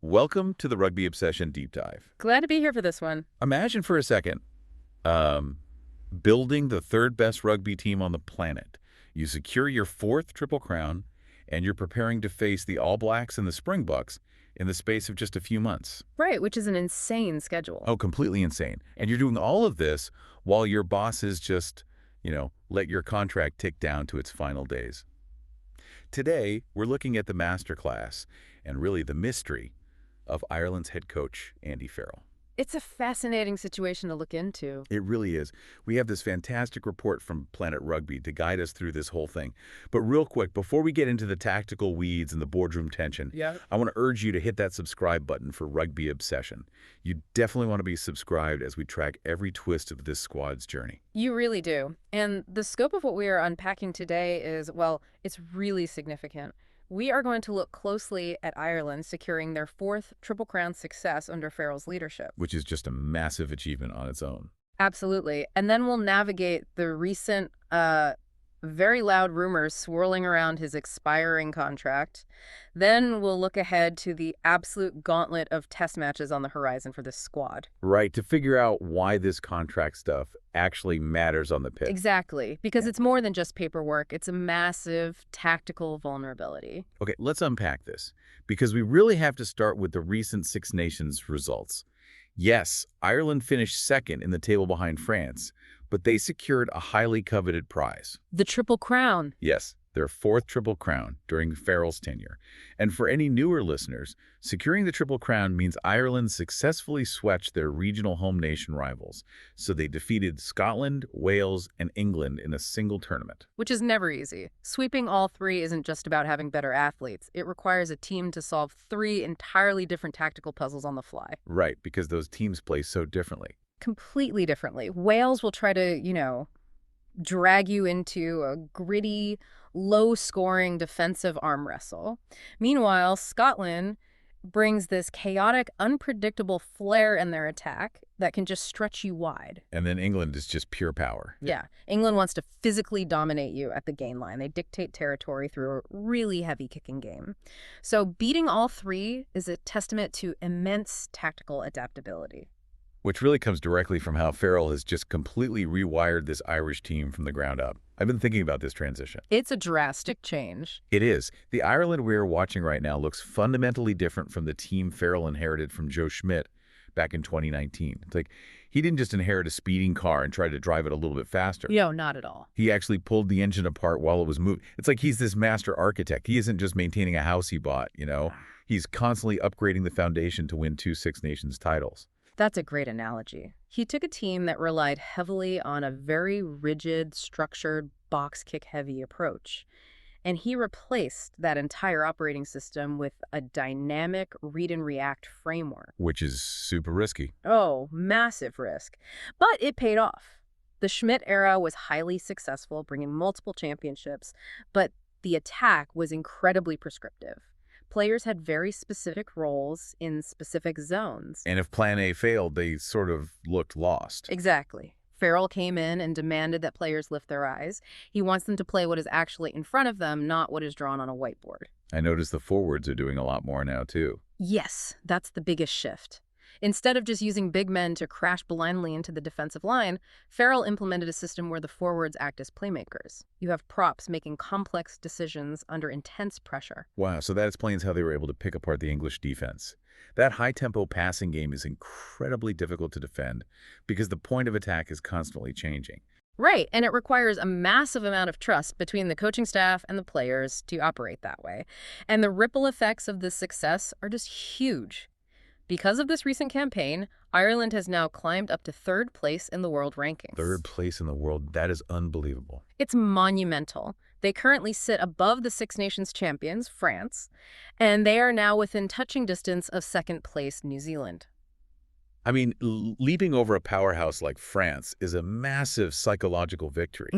Welcome to the Rugby Obsession Deep Dive. Glad to be here for this one. Imagine for a second, building the third best rugby team on the planet. You secure your fourth Triple Crown, and you're preparing to face the All Blacks and the Springboks in the space of just a few months. Right, which is an insane schedule. Oh, completely insane. And you're doing all of this while your bosses just, let your contract tick down to its final days. Today, we're looking at the masterclass and really the mystery of Ireland's head coach, Andy Farrell. It's a fascinating situation to look into. It really is. We have this fantastic report from Planet Rugby to guide us through this whole thing. But real quick, before we get into the tactical weeds and the boardroom tension, I want to urge you to hit that subscribe button for Rugby Obsession. You definitely want to be subscribed as we track every twist of this squad's journey. You really do. And the scope of what we are unpacking today is, well, it's really significant. We are going to look closely at Ireland securing their fourth Triple Crown success under Farrell's leadership. Which is just a massive achievement on its own. Absolutely. And then we'll navigate the recent, very loud rumors swirling around his expiring contract. Then we'll look ahead to the absolute gauntlet of test matches on the horizon for this squad. Right, to figure out why this contract stuff actually matters on the pitch. Exactly, because it's more than just paperwork. It's a massive tactical vulnerability. Okay, let's unpack this, because we really have to start with the recent Six Nations results. Yes, Ireland finished second in the table behind France, but they secured a highly coveted prize. The Triple Crown. Yes, their fourth Triple Crown during Farrell's tenure. And for any newer listeners, securing the Triple Crown means Ireland successfully swept their regional home nation rivals. So they defeated Scotland, Wales, and England in a single tournament. Which is never easy. Sweeping all three isn't just about having better athletes. It requires a team to solve three entirely different tactical puzzles on the fly. Right, because those teams play so differently. Completely differently. Wales will try to, drag you into a gritty, low-scoring defensive arm wrestle. Meanwhile, Scotland brings this chaotic, unpredictable flair in their attack that can just stretch you wide. And then England is just pure power. Yeah. England wants to physically dominate you at the gain line. They dictate territory through a really heavy kicking game. So beating all three is a testament to immense tactical adaptability. Which really comes directly from how Farrell has just completely rewired this Irish team from the ground up. I've been thinking about this transition. It's a drastic change. It is. The Ireland we're watching right now looks fundamentally different from the team Farrell inherited from Joe Schmidt back in 2019. It's like he didn't just inherit a speeding car and try to drive it a little bit faster. No, not at all. He actually pulled the engine apart while it was moving. It's like he's this master architect. He isn't just maintaining a house he bought, He's constantly upgrading the foundation to win 2 Six Nations titles. That's a great analogy. He took a team that relied heavily on a very rigid, structured, box kick heavy approach, and he replaced that entire operating system with a dynamic read and react framework. Which is super risky. Oh, massive risk. But it paid off. The Schmidt era was highly successful, bringing multiple championships, but the attack was incredibly prescriptive. Players had very specific roles in specific zones. And if Plan A failed, they sort of looked lost. Exactly. Farrell came in and demanded that players lift their eyes. He wants them to play what is actually in front of them, not what is drawn on a whiteboard. I noticed the forwards are doing a lot more now, too. Yes, that's the biggest shift. Instead of just using big men to crash blindly into the defensive line, Farrell implemented a system where the forwards act as playmakers. You have props making complex decisions under intense pressure. Wow, so that explains how they were able to pick apart the English defense. That high-tempo passing game is incredibly difficult to defend because the point of attack is constantly changing. Right, and it requires a massive amount of trust between the coaching staff and the players to operate that way. And the ripple effects of this success are just huge. Because of this recent campaign, Ireland has now climbed up to third place in the world rankings. Third place in the world? That is unbelievable. It's monumental. They currently sit above the Six Nations champions, France, and they are now within touching distance of second place New Zealand. I mean, leaping over a powerhouse like France is a massive psychological victory.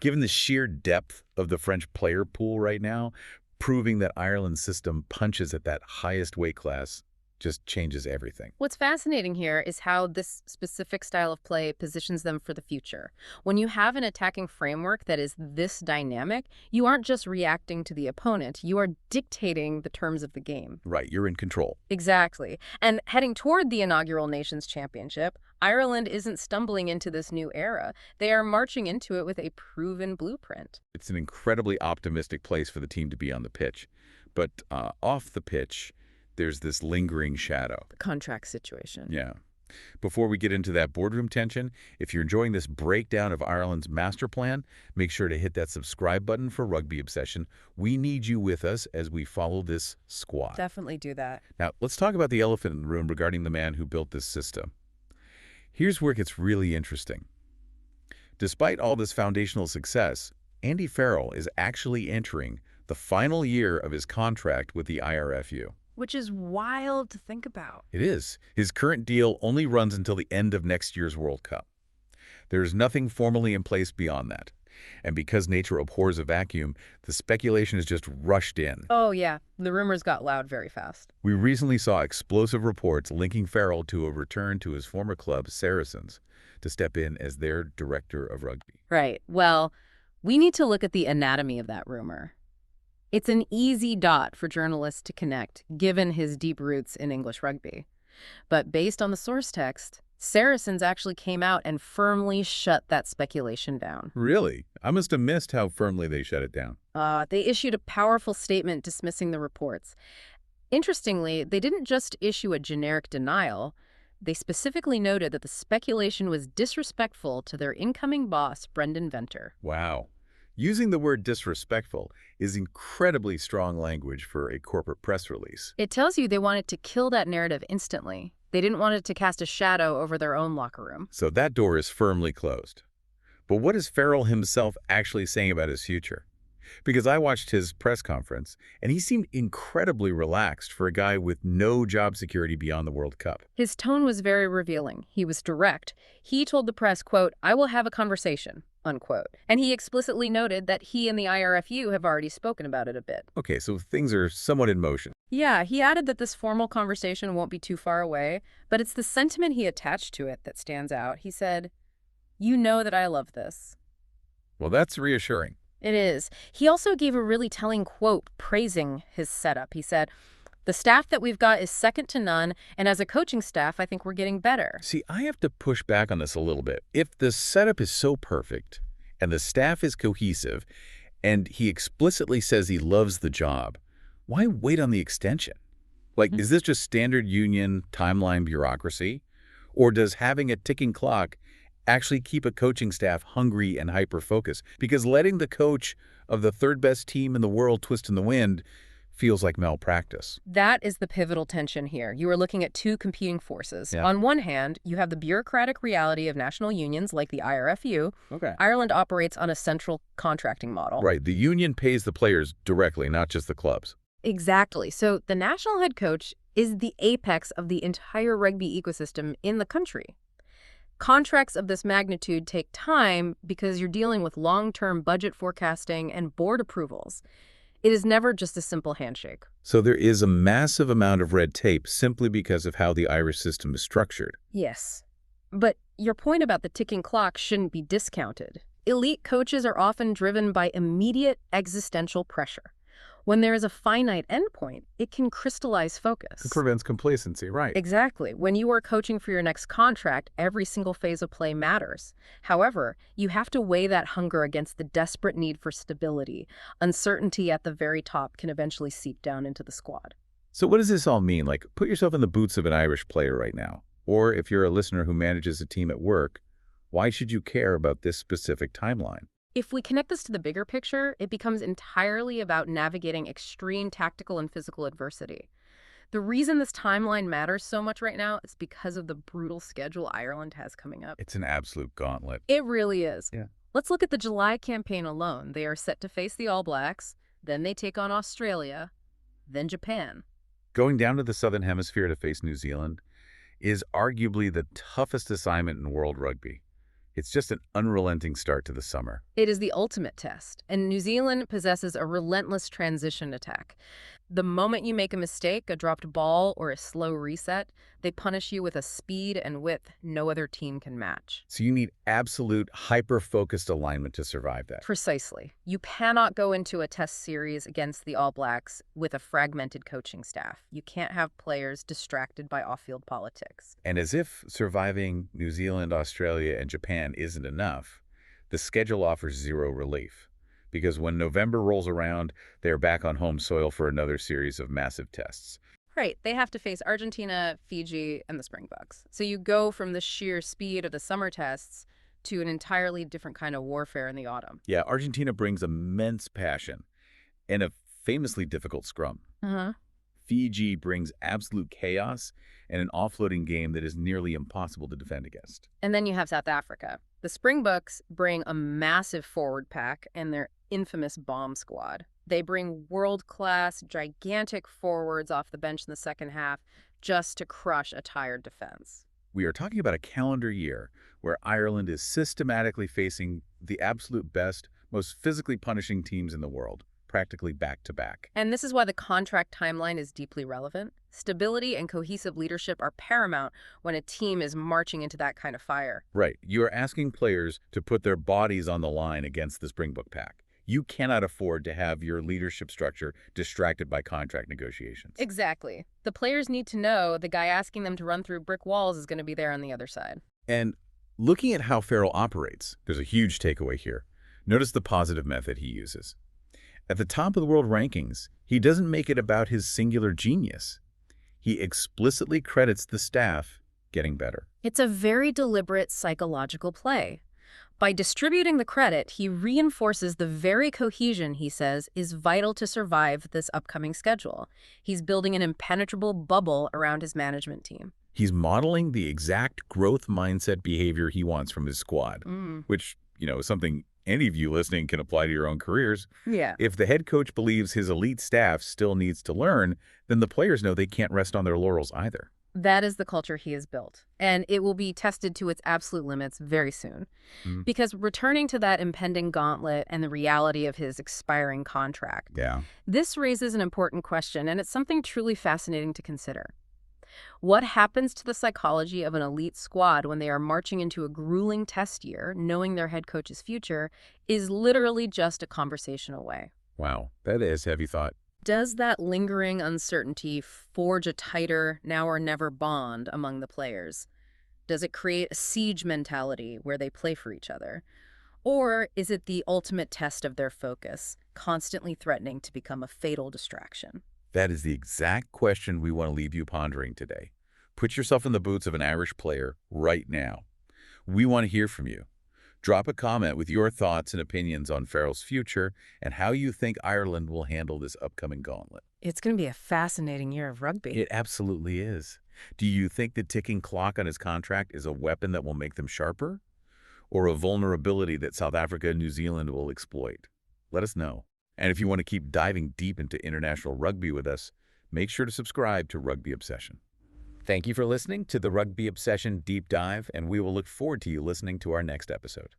Given the sheer depth of the French player pool right now, proving that Ireland's system punches at that highest weight class just changes everything. What's fascinating here is how this specific style of play positions them for the future. When you have an attacking framework that is this dynamic, you aren't just reacting to the opponent, you are dictating the terms of the game. Right, you're in control. Exactly. And heading toward the inaugural Nations Championship, Ireland isn't stumbling into this new era. They are marching into it with a proven blueprint. It's an incredibly optimistic place for the team to be on the pitch. But off the pitch, there's this lingering shadow. The contract situation. Yeah. Before we get into that boardroom tension, if you're enjoying this breakdown of Ireland's master plan, make sure to hit that subscribe button for Rugby Obsession. We need you with us as we follow this squad. Definitely do that. Now, let's talk about the elephant in the room regarding the man who built this system. Here's where it gets really interesting. Despite all this foundational success, Andy Farrell is actually entering the final year of his contract with the IRFU. Which is wild to think about. It is. His current deal only runs until the end of next year's World Cup. There is nothing formally in place beyond that. And because nature abhors a vacuum, the speculation has just rushed in. Oh, yeah. The rumors got loud very fast. We recently saw explosive reports linking Farrell to a return to his former club, Saracens, to step in as their director of rugby. Right. Well, we need to look at the anatomy of that rumor. It's an easy dot for journalists to connect, given his deep roots in English rugby. But based on the source text, Saracens actually came out and firmly shut that speculation down. Really? I must have missed how firmly they shut it down. They issued a powerful statement dismissing the reports. Interestingly, they didn't just issue a generic denial. They specifically noted that the speculation was disrespectful to their incoming boss, Brendan Venter. Wow. Using the word disrespectful is incredibly strong language for a corporate press release. It tells you they wanted to kill that narrative instantly. They didn't want it to cast a shadow over their own locker room. So that door is firmly closed. But what is Farrell himself actually saying about his future? Because I watched his press conference, and he seemed incredibly relaxed for a guy with no job security beyond the World Cup. His tone was very revealing. He was direct. He told the press, quote, "I will have a conversation," unquote. And he explicitly noted that he and the IRFU have already spoken about it a bit. Okay, so things are somewhat in motion. Yeah, he added that this formal conversation won't be too far away, but it's the sentiment he attached to it that stands out. He said, "You know that I love this." Well, that's reassuring. It is. He also gave a really telling quote praising his setup. He said, "The staff that we've got is second to none, and as a coaching staff, I think we're getting better." See, I have to push back on this a little bit. If the setup is so perfect, and the staff is cohesive, and he explicitly says he loves the job, why wait on the extension? Like, is this just standard union timeline bureaucracy? Or does having a ticking clock actually keep a coaching staff hungry and hyper-focused? Because letting the coach of the third best team in the world twist in the wind feels like malpractice. That is the pivotal tension here. You are looking at two competing forces. Yeah. On one hand, you have the bureaucratic reality of national unions like the IRFU. Okay. Ireland operates on a central contracting model. Right. The union pays the players directly, not just the clubs. Exactly. So the national head coach is the apex of the entire rugby ecosystem in the country. Contracts of this magnitude take time because you're dealing with long-term budget forecasting and board approvals. It is never just a simple handshake. So there is a massive amount of red tape simply because of how the Irish system is structured. Yes. But your point about the ticking clock shouldn't be discounted. Elite coaches are often driven by immediate existential pressure. When there is a finite endpoint, it can crystallize focus. It prevents complacency, right? Exactly. When you are coaching for your next contract, every single phase of play matters. However, you have to weigh that hunger against the desperate need for stability. Uncertainty at the very top can eventually seep down into the squad. So what does this all mean? Like, put yourself in the boots of an Irish player right now. Or if you're a listener who manages a team at work, why should you care about this specific timeline? If we connect this to the bigger picture, it becomes entirely about navigating extreme tactical and physical adversity. The reason this timeline matters so much right now is because of the brutal schedule Ireland has coming up. It's an absolute gauntlet. It really is. Yeah. Let's look at the July campaign alone. They are set to face the All Blacks, then they take on Australia, then Japan. Going down to the Southern Hemisphere to face New Zealand is arguably the toughest assignment in world rugby. It's just an unrelenting start to the summer. It is the ultimate test, and New Zealand possesses a relentless transition attack. The moment you make a mistake, a dropped ball, or a slow reset, they punish you with a speed and width no other team can match. So you need absolute hyper-focused alignment to survive that. Precisely. You cannot go into a test series against the All Blacks with a fragmented coaching staff. You can't have players distracted by off-field politics. And as if surviving New Zealand, Australia, and Japan isn't enough, the schedule offers zero relief. Because when November rolls around, they are back on home soil for another series of massive tests. Right. They have to face Argentina, Fiji, and the Springboks. So you go from the sheer speed of the summer tests to an entirely different kind of warfare in the autumn. Yeah, Argentina brings immense passion and a famously difficult scrum. Uh-huh. Fiji brings absolute chaos and an offloading game that is nearly impossible to defend against. And then you have South Africa. The Springboks bring a massive forward pack and their infamous bomb squad. They bring world-class, gigantic forwards off the bench in the second half just to crush a tired defense. We are talking about a calendar year where Ireland is systematically facing the absolute best, most physically punishing teams in the world, practically back-to-back. And this is why the contract timeline is deeply relevant. Stability and cohesive leadership are paramount when a team is marching into that kind of fire. Right. You are asking players to put their bodies on the line against the Springbok pack. You cannot afford to have your leadership structure distracted by contract negotiations. Exactly. The players need to know the guy asking them to run through brick walls is going to be there on the other side. And looking at how Farrell operates, there's a huge takeaway here. Notice the positive method he uses. At the top of the world rankings, he doesn't make it about his singular genius. He explicitly credits the staff getting better. It's a very deliberate psychological play. By distributing the credit, he reinforces the very cohesion, he says, is vital to survive this upcoming schedule. He's building an impenetrable bubble around his management team. He's modeling the exact growth mindset behavior he wants from his squad, which, is something any of you listening can apply to your own careers. Yeah. If the head coach believes his elite staff still needs to learn, then the players know they can't rest on their laurels either. That is the culture he has built, and it will be tested to its absolute limits very soon. Because returning to that impending gauntlet and the reality of his expiring contract, this raises an important question, and it's something truly fascinating to consider. What happens to the psychology of an elite squad when they are marching into a grueling test year, knowing their head coach's future is literally just a conversation away? Wow, that is heavy thought. Does that lingering uncertainty forge a tighter, now or never bond among the players? Does it create a siege mentality where they play for each other? Or is it the ultimate test of their focus, constantly threatening to become a fatal distraction? That is the exact question we want to leave you pondering today. Put yourself in the boots of an Irish player right now. We want to hear from you. Drop a comment with your thoughts and opinions on Farrell's future and how you think Ireland will handle this upcoming gauntlet. It's going to be a fascinating year of rugby. It absolutely is. Do you think the ticking clock on his contract is a weapon that will make them sharper? Or a vulnerability that South Africa and New Zealand will exploit? Let us know. And if you want to keep diving deep into international rugby with us, make sure to subscribe to Rugby Obsession. Thank you for listening to the Rugby Obsession Deep Dive, and we will look forward to you listening to our next episode.